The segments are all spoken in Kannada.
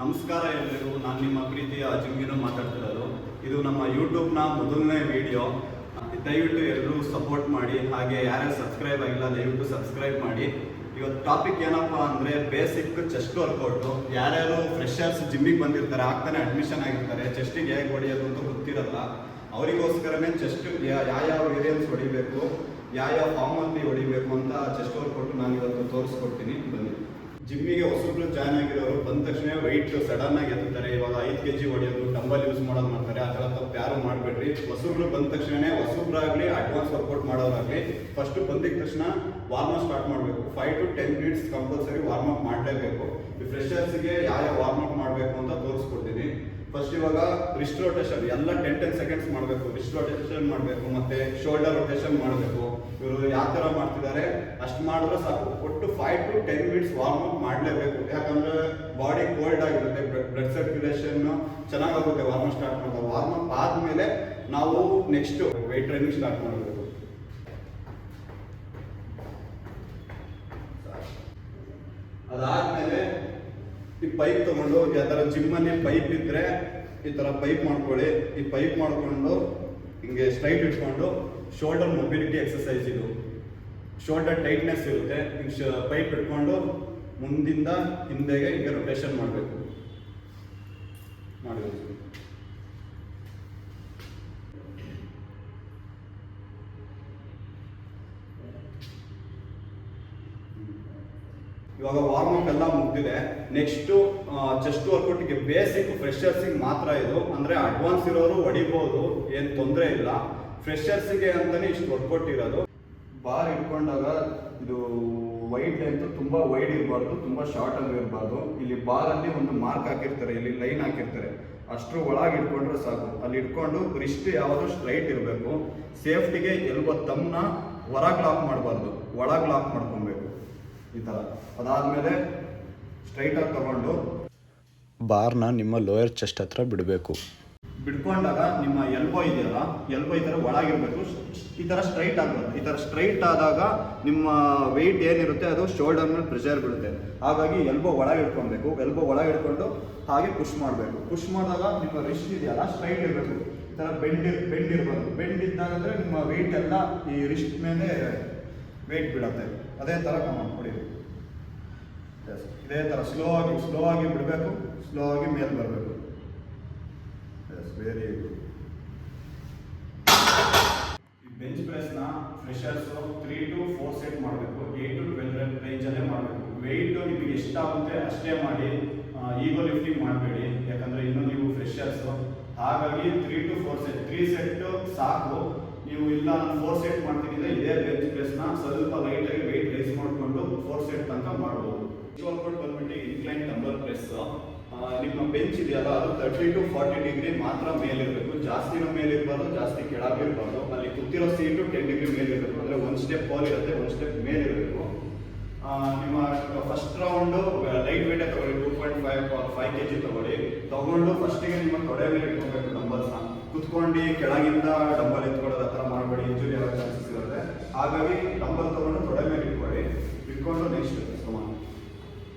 ನಮಸ್ಕಾರ ಎಲ್ಲರಿಗೂ. ನಾನು ನಿಮ್ಮ ಪ್ರೀತಿಯ ಜಿಮ್ಮಿನ ಮಾತಾಡ್ತಿರೋದು. ಇದು ನಮ್ಮ ಯೂಟ್ಯೂಬ್ನ ಮೊದಲನೇ ವಿಡಿಯೋ. ದಯವಿಟ್ಟು ಎಲ್ಲರೂ ಸಪೋರ್ಟ್ ಮಾಡಿ. ಹಾಗೆ ಯಾರ್ಯಾರು ಸಬ್ಸ್ಕ್ರೈಬ್ ಆಗಿಲ್ಲ ದಯವಿಟ್ಟು ಸಬ್ಸ್ಕ್ರೈಬ್ ಮಾಡಿ. ಇವತ್ತು ಟಾಪಿಕ್ ಏನಪ್ಪ ಅಂದರೆ ಬೇಸಿಕ್ ಚೆಸ್ಟ್ ವರ್ಕೌಟು. ಯಾರ್ಯಾರು ಫ್ರೆಶರ್ಸ್ ಜಿಮ್ಮಿಗೆ ಬಂದಿರ್ತಾರೆ, ಆಗ್ತಾನೆ ಅಡ್ಮಿಷನ್ ಆಗಿರ್ತಾರೆ, ಚೆಸ್ಟಿಗೆ ಹೇಗೆ ಹೊಡೆಯೋದು ಅಂತ ಗೊತ್ತಿರಲ್ಲ. ಅವರಿಗೋಸ್ಕರನೇ ಚೆಸ್ಟ್ ಯಾವ ಏರಿಯನ್ಸ್ ಹೊಡಿಬೇಕು, ಯಾವ ಫಾರ್ಮಲ್ಲಿ ಹೊಡಿಬೇಕು ಅಂತ ಚೆಸ್ಟ್ ವರ್ಕೌಟು ನಾನು ಇವತ್ತು ತೋರಿಸ್ಕೊಡ್ತೀನಿ. ಬನ್ನಿ. ಜಿಮ್ಮಿಗೆ ಹೊಸಬ್ರು ಜಾಯ್ನ್ ಆಗಿರೋರು ಬಂದ ತಕ್ಷಣ ವೆಯ್ಟ್ ಸಡನ್ ಆಗಿ ಎತ್ತುತ್ತಾರೆ. ಇವಾಗ 5 kg ಹೊಡೆಯೋದು, ಡಂಬಲ್ ಯೂಸ್ ಮಾಡೋದು ಮಾಡ್ತಾರೆ. ಆ ಥರ ತಪ್ಪು ಯಾರು ಮಾಡಬೇಡ್ರಿ. ಹೊಸಬ್ರು ಬಂದ ತಕ್ಷಣ ಹೊಸಬ್ರಾಗಲಿ ಅಡ್ವಾನ್ಸ್ ವರ್ಕೌಟ್ ಮಾಡೋರಾಗಲಿ ಫಸ್ಟು ಬಂದಿದ ತಕ್ಷಣ ವಾರ್ಮಪ್ ಸ್ಟಾರ್ಟ್ ಮಾಡಬೇಕು. 5 to 10 minutes ಕಂಪಲ್ಸರಿ ವಾರ್ಮಪ್ ಮಾಡಲೇಬೇಕು. ಈ ಫ್ರೆಶರ್ಸ್ಗೆ ಯಾವ ವಾರ್ಮಪ್ ಮಾಡಬೇಕು ಅಂತ ತೋರಿಸ್ಕೊಡ್ತೀನಿ. ಫಸ್ಟ್ ಇವಾಗ ರಿಸ್ಟ್ ರೊಟೇಷನ್ ಎಲ್ಲ 10 ಸೆಕೆಂಡ್ಸ್ ಮಾಡಬೇಕು. ರಿಸ್ಟ್ ರೊಟೇಷನ್ ಮಾಡಬೇಕು, ಮತ್ತೆ ಶೋಲ್ಡರ್ ರೊಟೇಷನ್ ಮಾಡಬೇಕು. ಇವರು ಯಾವ ಥರ ಮಾಡ್ತಿದ್ದಾರೆ ಅಷ್ಟು ಮಾಡಿದ್ರೆ ಸಾಕು. ಒಟ್ಟು 5 to 10 minutes ವಾರ್ಮಪ್ ಮಾಡಲೇಬೇಕು. ಯಾಕಂದರೆ ಬಾಡಿ ಕೋಲ್ಡ್ ಆಗಿರುತ್ತೆ, ಬ್ಲಡ್ ಸರ್ಕ್ಯುಲೇಷನ್ ಚೆನ್ನಾಗಾಗುತ್ತೆ ವಾರ್ಮಪ್ ಸ್ಟಾರ್ಟ್ ಮಾಡಿದಾಗ. ವಾರ್ಮಪ್ ಆದಮೇಲೆ ನಾವು ನೆಕ್ಸ್ಟ್ ವೆಯ್ಟ್ ಟ್ರೈನಿಂಗ್ ಸ್ಟಾರ್ಟ್ ಮಾಡಬೇಕು. ಅದಾದಮೇಲೆ ಈ ಪೈಪ್ ತಗೊಂಡು, ಯಾವ ಥರ ಜಿಮ್ಮಲ್ಲಿ ಪೈಪ್ ಇದ್ದರೆ ಈ ಥರ ಪೈಪ್ ಮಾಡ್ಕೊಳ್ಳಿ. ಈ ಪೈಪ್ ಮಾಡಿಕೊಂಡು ಹಿಂಗೆ ಸ್ಟ್ರೈಟ್ ಇಟ್ಕೊಂಡು ಶೋಲ್ಡರ್ ಮೊಬಿಲಿಟಿ ಎಕ್ಸಸೈಸ್ ಇದು. ಶೋಲ್ಡರ್ ಟೈಟ್ನೆಸ್ ಇರುತ್ತೆ. ಹಿಂಗೆ ಪೈಪ್ ಇಟ್ಕೊಂಡು ಮುಂದಿಂದ ಹಿಂದೆಗೆ ಹಿಂಗೆ ರೊಟೇಷನ್ ಮಾಡಬೇಕು. ಮಾಡಬೇಕು. ಇವಾಗ ವಾರ್ಮಪ್ ಎಲ್ಲ ಮುಗ್ದಿದೆ. ನೆಕ್ಸ್ಟು ಚೆಸ್ಟ್ ವರ್ಕೌಟಿಗೆ ಬೇಸಿಕ್ ಫ್ರೆಶರ್ಸಿಗೆ ಮಾತ್ರ ಇದು. ಅಂದರೆ ಅಡ್ವಾನ್ಸ್ ಇರೋರು ಹೊಡಿಬೋದು, ಏನು ತೊಂದರೆ ಇಲ್ಲ. ಫ್ರೆಶರ್ಸಿಗೆ ಅಂತಲೇ ಇಷ್ಟು ವರ್ಕೌಟ್ ಇರೋದು. ಬಾರ್ ಇಟ್ಕೊಂಡಾಗ ಇದು ವೈಡ್ ಲೆಂತ್ ತುಂಬ ವೈಡ್ ಇರಬಾರ್ದು, ತುಂಬ ಶಾರ್ಟ್ ಆಗಿ ಇರಬಾರ್ದು. ಇಲ್ಲಿ ಬಾರಲ್ಲಿ ಒಂದು ಮಾರ್ಕ್ ಹಾಕಿರ್ತಾರೆ, ಇಲ್ಲಿ ಲೈನ್ ಹಾಕಿರ್ತಾರೆ, ಅಷ್ಟರ ಒಳಗೆ ಇಟ್ಕೊಂಡ್ರೆ ಸಾಕು. ಅಲ್ಲಿ ಇಟ್ಕೊಂಡು ರಿಸ್ಟ್ ಯಾವುದು ಸ್ಟ್ರೈಟ್ ಇರಬೇಕು. ಸೇಫ್ಟಿಗೆ ಎಲ್ಬೋ ತಮ್ಮನ್ನ ಹೊರಗೆ ಲಾಕ್ ಮಾಡಬಾರ್ದು, ಒಳಗೆ ಲಾಕ್ ಮಾಡ್ಕೊಬೇಕು ಈ ಥರ. ಅದಾದಮೇಲೆ ಸ್ಟ್ರೈಟಾಗಿ ತಗೊಂಡು ಬಾರ್ನ ನಿಮ್ಮ ಲೋಯರ್ ಚೆಸ್ಟ್ ಹತ್ರ ಬಿಡಬೇಕು. ಬಿಡ್ಕೊಂಡಾಗ ನಿಮ್ಮ ಎಲ್ಬೋ ಇದೆಯಲ್ಲ, ಎಲ್ಬೋ ಈ ಥರ ಒಳಗಿರಬೇಕು. ಈ ಥರ ಸ್ಟ್ರೈಟ್ ಆಗಬಾರ್ದು. ಈ ಥರ ಸ್ಟ್ರೈಟ್ ಆದಾಗ ನಿಮ್ಮ ವೆಯ್ಟ್ ಏನಿರುತ್ತೆ ಅದು ಶೋಲ್ಡರ್ ಮೇಲೆ ಪ್ರೆಷರ್ ಬೀಳುತ್ತೆ. ಹಾಗಾಗಿ ಎಲ್ಬೋ ಒಳಗೆ ಇಟ್ಕೊಬೇಕು. ಎಲ್ಬೋ ಒಳಗೆ ಇಟ್ಕೊಂಡು ಹಾಗೆ ಪುಷ್ ಮಾಡಬೇಕು. ಪುಷ್ ಮಾಡಿದಾಗ ನಿಮ್ಮ ರಿಸ್ಟ್ ಇದೆಯಲ್ಲ ಸ್ಟ್ರೈಟ್ ಇರಬೇಕು. ಈ ಥರ ಬೆಂಡ್ ಇರಬಾರ್ದು. ಬೆಂಡ್ ಇದ್ದಾಗಂದರೆ ನಿಮ್ಮ ವೆಯ್ಟ್ ಎಲ್ಲ ಈ ರಿಸ್ಟ್ ಮೇಲೆ ವೆಯ್ಟ್ ಬೀಳುತ್ತೆ. ಅದೇ ಥರ ಕಮಾಂಡ್ ಹೊಡಿಬೇಕು. ಇದೇ ಥರ ಸ್ಲೋ ಆಗಿ ಬಿಡಬೇಕು, ಸ್ಲೋ ಆಗಿ ಮೇಲೆ ಬರಬೇಕು. Very good. ಈ ಬೆಂಚ್ ಪ್ರೆಸ್ನ ಫ್ರೆಶರ್ಸು 3 to 4 ಸೆಟ್ ಮಾಡಬೇಕು. 8 to 12 ರೇಂಜಲ್ಲೇ ಮಾಡಬೇಕು. ವೆಯ್ಟು ನಿಮಗೆ ಎಷ್ಟಾಗುತ್ತೆ ಅಷ್ಟೇ ಮಾಡಿ. ಈಗೋ ಲಿಫ್ಟಿಂಗ್ ಮಾಡಬೇಡಿ, ಯಾಕಂದರೆ ಇನ್ನೂ ನೀವು ಫ್ರೆಶರ್ಸು. ಹಾಗಾಗಿ 3 to 4 ಸೆಟ್, 3 ಸೆಟ್ಟು ಸಾಕು. ನೀವು ಇಲ್ಲ ನಾನು 4 ಸೆಟ್ ಮಾಡ್ತೀನಿ, ಇದೇ ಬೆಂಚ್ ಪ್ರೆಸ್ನ ಸ್ವಲ್ಪ ಲೈಟಾಗಿ ವೆಯ್ಟ್ ರೈಸ್ ಮಾಡಿಕೊಂಡು 4 ಸೆಟ್ ತನಕ ಮಾಡ್ಬೋದು. ವರ್ಕೌಟ್ ಬಂದ್ಬಿಟ್ಟು ಇನ್ಕ್ಲೈನ್ ಡಂಬಲ್ ಪ್ರೆಸ್. ನಿಮ್ಮ ಬೆಂಚ್ ಇದೆಯಲ್ಲ ಅದು 30 to 40 ಡಿಗ್ರಿ ಮಾತ್ರ ಮೇಲಿರಬೇಕು. ಜಾಸ್ತಿನೂ ಮೇಲಿರಬಾರ್ದು, ಜಾಸ್ತಿ ಕೆಳಗಿರಬಾರ್ದು. ಅಲ್ಲಿ ಕೂತಿರೋ ಸೀಟು 10 ಡಿಗ್ರಿ ಮೇಲಿರಬೇಕು. ಅಂದರೆ 1 ಸ್ಟೆಪ್ ಫಾಲ್ ಇರುತ್ತೆ, 1 ಸ್ಟೆಪ್ ಮೇಲಿರಬೇಕು. ನಿಮ್ಮ ಫಸ್ಟ್ ರೌಂಡು ಲೈಟ್ ವೇಟೇ ತಗೊಳ್ಳಿ. 2.5 kg ತಗೊಂಡು ಫಸ್ಟಿಗೆ ನಿಮ್ಮ ತೊಡೆ ಮೇಲೆ ಇಟ್ಕೊಬೇಕು ಡಂಬಲ್ಸ್ನ. ಕುತ್ಕೊಂಡು ಕೆಳಗಿಂದ ಡಂಬಲ್ ಎತ್ಕೊಳ್ಳೋದು ಆ ಥರ ಮಾಡಬೇಡಿ, ಇಂಜುರಿ ಆಗೋ ಚಾನ್ಸಸ್ ಇರುತ್ತೆ. ಹಾಗಾಗಿ ಡಂಬಲ್ ತಗೊಂಡು ತೊಡೆ ಮೇಲೆ ಇಟ್ಕೊಳ್ಳಿ. ಇಟ್ಕೊಂಡು ನೆಕ್ಸ್ಟ್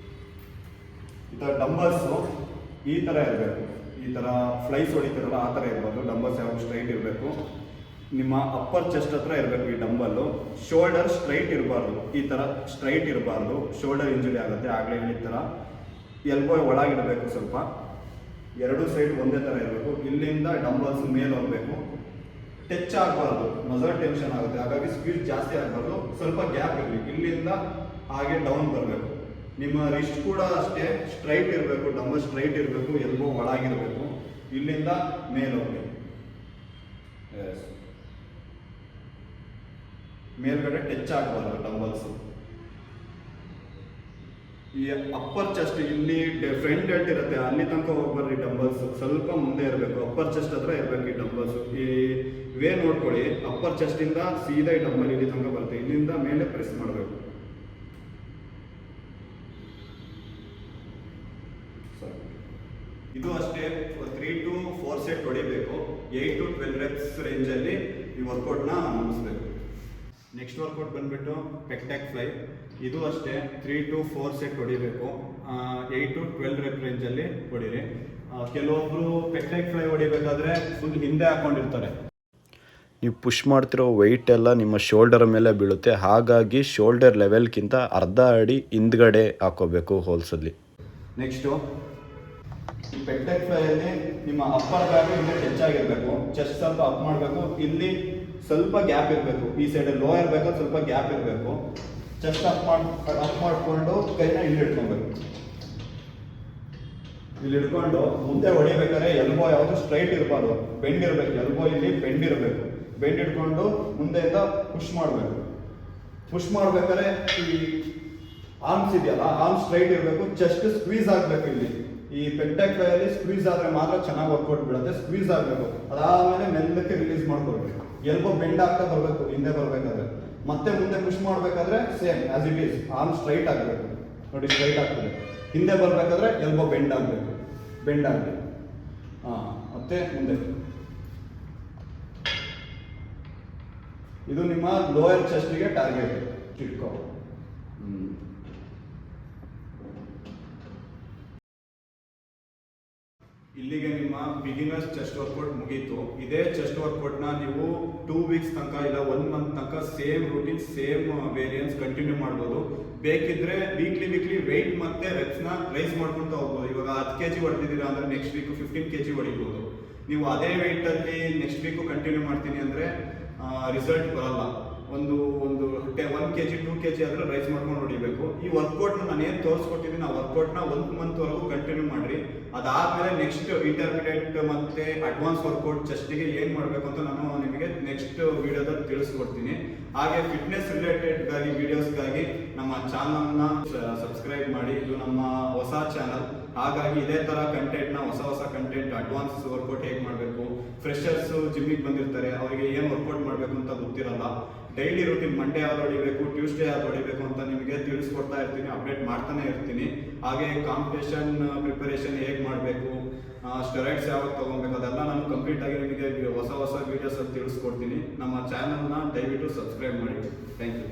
ಈ ಥರ ಡಂಬಲ್ಸು ಈ ಥರ ಇರಬೇಕು. ಈ ಥರ ಫ್ಲೈಸ್ ಹೊಡಿತಾರಲ್ಲ ಆ ಥರ ಇರ್ಬೋದು. ಡಂಬಲ್ಸ್ ಯಾವಾಗ ಸ್ಟ್ರೈಟ್ ಇರಬೇಕು. ನಿಮ್ಮ ಅಪ್ಪರ್ ಚೆಸ್ಟ್ ಹತ್ರ ಇರಬೇಕು ಈ ಡಂಬಲ್ಲು. ಶೋಲ್ಡರ್ ಸ್ಟ್ರೈಟ್ ಇರಬಾರ್ದು, ಈ ಥರ ಸ್ಟ್ರೈಟ್ ಇರಬಾರ್ದು. ಶೋಲ್ಡರ್ ಇಂಜುರಿ ಆಗುತ್ತೆ. ಆಗಲೇ ಹೇಳಿದ ಥರ ಎಲ್ಬೋ ಒಳಗಿಡಬೇಕು. ಸ್ವಲ್ಪ ಎರಡೂ ಸೈಡ್ ಒಂದೇ ಥರ ಇರಬೇಕು. ಇಲ್ಲಿಂದ ಡಂಬಲ್ಸ್ ಮೇಲೆ ಹೋಗಬೇಕು. ಟಚ್ ಆಗಬಾರ್ದು, ಮಸಲ್ ಟೆನ್ಷನ್ ಆಗುತ್ತೆ. ಹಾಗಾಗಿ ಸ್ಪೀಡ್ ಜಾಸ್ತಿ ಆಗಬಾರ್ದು, ಸ್ವಲ್ಪ ಗ್ಯಾಪ್ ಇರಲಿ. ಇಲ್ಲಿಂದ ಹಾಗೆ ಡೌನ್ ಬರಬೇಕು. ನಿಮ್ಮ ರಿಸ್ಟ್ ಕೂಡ ಅಷ್ಟೇ ಸ್ಟ್ರೈಟ್ ಇರಬೇಕು. ಡಂಬಲ್ ಸ್ಟ್ರೈಟ್ ಇರಬೇಕು, ಎಲ್ಬೋ ಒಳಗಿರಬೇಕು. ಇಲ್ಲಿಂದ ಮೇಲೆ ಹೋಗಬೇಕು. ಮೇಲ್ಗಡೆ ಟಚ್ ಆಗಬಾರ್ದು ಡಂಬಲ್ಸು. ಈ ಅಪ್ಪರ್ ಚೆಸ್ಟ್ ಇಲ್ಲಿ ಫ್ರಂಟ್ ಡೆಲ್ಟ್ ಇರುತ್ತೆ, ಅಲ್ಲಿ ತನಕ ಹೋಗ್ಬರ್ರಿ. ಡಂಬಲ್ಸ್ ಸ್ವಲ್ಪ ಮುಂದೆ ಇರಬೇಕು, ಅಪ್ಪರ್ ಚೆಸ್ಟ್ ಹತ್ರ ಇರಬೇಕು ಈ ಡಂಬಲ್ಸ್. ಈ ವೇ ನೋಡ್ಕೊಳ್ಳಿ. ಅಪ್ಪರ್ ಚೆಸ್ಟಿಂದ ಸೀದಾ ಈ ಡಂಬಲ್ ಇಲ್ಲಿ ತನಕ ಬರುತ್ತೆ. ಇಲ್ಲಿಂದ ಮೇಲೆ ಪ್ರೆಸ್ ಮಾಡಬೇಕು. ಇದು ಅಷ್ಟೇ 3 to 4 ಸೆಟ್ ಹೊಡಿಬೇಕು. 8 to 12 reps ರೇಂಜಲ್ಲಿ ಈ ವರ್ಕೌಟ್ನ ಮುಗಿಸ್ಬೇಕು. ನೆಕ್ಸ್ಟ್ ವರ್ಕೌಟ್ ಬಂದ್ಬಿಟ್ಟು ಪೆಕ್ಟ್ಯಾಕ್ ಫ್ಲೈ. ಇದು ಅಷ್ಟೇ 3 to 4 ಸೆಟ್ ಹೊಡಿಬೇಕು. 8 to 12 ರೆಪ್ ರೇಂಜಲ್ಲಿ ಹೊಡೀರಿ. ಕೆಲವೊಬ್ರು ಪೆಕ್ಟೈಕ್ ಫ್ಲೈ ಹೊಡಿಬೇಕಾದ್ರೆ ಫುಲ್ ಹಿಂದೆ ಹಾಕೊಂಡಿರ್ತಾರೆ. ನೀವು ಪುಷ್ ಮಾಡ್ತಿರೋ ವೆಯ್ಟ್ ಎಲ್ಲ ನಿಮ್ಮ ಶೋಲ್ಡರ್ ಮೇಲೆ ಬೀಳುತ್ತೆ, ಹಾಗಾಗಿ ಶೋಲ್ಡರ್ ಲೆವೆಲ್ಗಿಂತ ಅರ್ಧ ಅಡಿ ಹಿಂದ್ಗಡೆ ಹಾಕೋಬೇಕು ಹೋಲ್ಸಲ್ಲಿ. ನೆಕ್ಸ್ಟು ಈ ಪೆಕ್ಟೈಕ್ ಫ್ಲೈಯಲ್ಲಿ ನಿಮ್ಮ ಅಪ್ಪರ್ ಬ್ಯಾಕ್ ಹಿಂದೆ ಟಚ್ ಆಗಿರಬೇಕು. ಚೆಸ್ಟ್ ಸ್ವಲ್ಪ ಅಪ್ ಮಾಡಬೇಕು, ಇಲ್ಲಿ ಸ್ವಲ್ಪ ಗ್ಯಾಪ್ ಇರಬೇಕು. ಈ ಸೈಡಲ್ಲಿ ಲೋಯರ್ ಬೇಕಾದ್ರೆ ಸ್ವಲ್ಪ ಗ್ಯಾಪ್ ಇರಬೇಕು. ಚೆಸ್ಟ್ ಅಪ್ ಮಾಡಿಕೊಂಡು ಕೈನ ಇಲ್ಲಿ ಹಿಡ್ಕೊಬೇಕು. ಇಲ್ಲಿ ಹಿಡ್ಕೊಂಡು ಮುಂದೆ ಹೊಡಿಬೇಕಾದ್ರೆ ಎಲ್ಬೋ ಯಾವುದು ಸ್ಟ್ರೈಟ್ ಇರಬಾರ್ದು, ಬೆಂಡ್ ಇರಬೇಕು. ಎಲ್ಬೋ ಇಲ್ಲಿ ಬೆಂಡ್ ಇರಬೇಕು. ಬೆಂಡ್ ಹಿಡ್ಕೊಂಡು ಮುಂದೆಯಿಂದ ಪುಷ್ ಮಾಡಬೇಕು. ಪುಷ್ ಮಾಡ್ಬೇಕಾದ್ರೆ ಈ ಆರ್ಮ್ಸ್ ಇದೆಯಲ್ಲ, ಆರ್ಮ್ಸ್ ಸ್ಟ್ರೈಟ್ ಇರಬೇಕು. ಚೆಸ್ಟ್ ಸ್ಕ್ವೀಸ್ ಆಗಬೇಕು. ಇಲ್ಲಿ ಈ ಪೆಕ್ಟೈಕ್ ಫ್ಲೈಯಲ್ಲಿ ಸ್ಕ್ವೀಸ್ ಆದರೆ ಮಾತ್ರ ಚೆನ್ನಾಗಿ ವರ್ಕೌಟ್ ಬೀಳುತ್ತೆ. ಸ್ಕ್ವೀಸ್ ಆಗಬೇಕು. ಅದಾದಮೇಲೆ ಮೆಲ್ಲಕ್ಕೆ ರಿಲೀಸ್ ಮಾಡ್ಕೊಳ್ಬೇಕು. ಎಲ್ಬೋ ಬೆಂಡ್ ಆಗ್ತಾ ಬರಬೇಕು ಹಿಂದೆ ಬರಬೇಕಾದ್ರೆ. ಮತ್ತೆ ಮುಂದೆ ಪುಷ್ ಮಾಡಬೇಕಾದ್ರೆ same as it is, arm straight ಆಗಬೇಕು. ನೋಡಿ ಸ್ಟ್ರೈಟ್ ಆಗ್ತದೆ. ಹಿಂದೆ ಬರಬೇಕಾದ್ರೆ ಎಲ್ಬೋ ಬೆಂಡ್ ಆಗಬೇಕು. ಬೆಂಡ್ ಆಗಲಿ. ಮತ್ತೆ ಮುಂದೆ. ಇದು ನಿಮ್ಮ ಲೋಯರ್ ಚೆಸ್ಟಿಗೆ ಟಾರ್ಗೆಟ್ ಇಟ್ಕೋ. ಇಲ್ಲಿಗೆ ನಿಮ್ಮ ಬಿಗಿನರ್ಸ್ ಚೆಸ್ಟ್ ವರ್ಕೌಟ್ ಮುಗೀತು. ಇದೇ ಚೆಸ್ಟ್ ವರ್ಕೌಟ್ನ ನೀವು 2 ವೀಕ್ಸ್ ತನಕ ಇಲ್ಲ 1 ಮಂತ್ ತನಕ same routine, same variance continue ಮಾಡ್ಬೋದು. ಬೇಕಿದ್ರೆ ವೀಕ್ಲಿ ವೆಯ್ಟ್ ಮತ್ತೆ ರೆಪ್ಸ್ನ ರೈಸ್ ಮಾಡ್ಕೊಳ್ತಾ ಹೋಗ್ಬೋದು. ಇವಾಗ 10 kg ಹೊಡೆದಿದ್ದೀರಾ ಅಂದರೆ ನೆಕ್ಸ್ಟ್ ವೀಕ್ 15 kg ಹೊಡಿಬೋದು. ನೀವು ಅದೇ ವೆಯ್ಟಲ್ಲಿ ನೆಕ್ಸ್ಟ್ ವೀಕು ಕಂಟಿನ್ಯೂ ಮಾಡ್ತೀನಿ ಅಂದರೆ ರಿಸಲ್ಟ್ ಬರಲ್ಲ. ಒಂದು 1 kg 2 kg ಆದರೂ ರೈಸ್ ಮಾಡ್ಕೊಂಡು ಹೊಡಿಬೇಕು. ಈ ವರ್ಕೌಟ್ನ ನಾನು ಏನು ತೋರಿಸ್ಕೊಟ್ಟಿದ್ದೀನಿ ಆ ವರ್ಕೌಟ್ನ 1 ಮಂತ್ವರೆಗೂ ಕಂಟಿನ್ಯೂ ಮಾಡಿರಿ. ಅದಾದಮೇಲೆ ನೆಕ್ಸ್ಟ್ ಇಂಟರ್ಮೀಡಿಯೇಟ್ ಮತ್ತು ಅಡ್ವಾನ್ಸ್ ವರ್ಕೌಟ್ ಚೆಸ್ಟಿಗೆ ಏನು ಮಾಡಬೇಕು ಅಂತ ನಾನು ನಿಮಗೆ ನೆಕ್ಸ್ಟ್ ವಿಡಿಯೋದಲ್ಲಿ ತಿಳಿಸ್ಕೊಡ್ತೀನಿ. ಹಾಗೆ ಫಿಟ್ನೆಸ್ ರಿಲೇಟೆಡ್ಗಾಗಿ ವಿಡಿಯೋಸ್ಗಾಗಿ ನಮ್ಮ ಚಾನಲ್ನ ಸಬ್ಸ್ಕ್ರೈಬ್ ಮಾಡಿ. ಇದು ನಮ್ಮ ಹೊಸ ಚಾನಲ್, ಹಾಗಾಗಿ ಇದೇ ಥರ ಕಂಟೆಂಟ್ನ ಹೊಸ ಕಂಟೆಂಟ್, ಅಡ್ವಾನ್ಸ್ ವರ್ಕೌಟ್ ಹೇಗೆ ಮಾಡಬೇಕು, ಫ್ರೆಷರ್ಸು ಜಿಮ್ಮಿಗೆ ಬಂದಿರ್ತಾರೆ ಅವರಿಗೆ ಏನು ವರ್ಕೌಟ್ ಮಾಡಬೇಕು ಅಂತ ಗೊತ್ತಿರಲ್ಲ. ಡೈಲಿ ರೂಟೀನ್ ಮಂಡೇ ಯಾವ್ದು ಹೊಡಿಬೇಕು, ಟ್ಯೂಸ್ಡೇ ಯಾವ್ದು ಹೊಡಿಬೇಕು ಅಂತ ನಿಮಗೆ ತಿಳಿಸ್ಕೊಡ್ತಾ ಇರ್ತೀನಿ, ಅಪ್ಡೇಟ್ ಮಾಡ್ತಾನೆ ಇರ್ತೀನಿ. ಹಾಗೆ ಕಾಂಪಿಟೇಷನ್ ಪ್ರಿಪರೇಷನ್ ಹೇಗೆ ಮಾಡಬೇಕು, ಸ್ಟೆರಾಯ್ಡ್ಸ್ ಯಾವಾಗ ತೊಗೊಬೇಕು, ಅದೆಲ್ಲ ನಾನು ಕಂಪ್ಲೀಟಾಗಿ ನಿಮಗೆ ಹೊಸ ವೀಡಿಯೋಸಲ್ಲಿ ತಿಳಿಸ್ಕೊಡ್ತೀನಿ. ನಮ್ಮ ಚಾನಲ್ನ ದಯವಿಟ್ಟು ಸಬ್ಸ್ಕ್ರೈಬ್ ಮಾಡಿ. Thank you.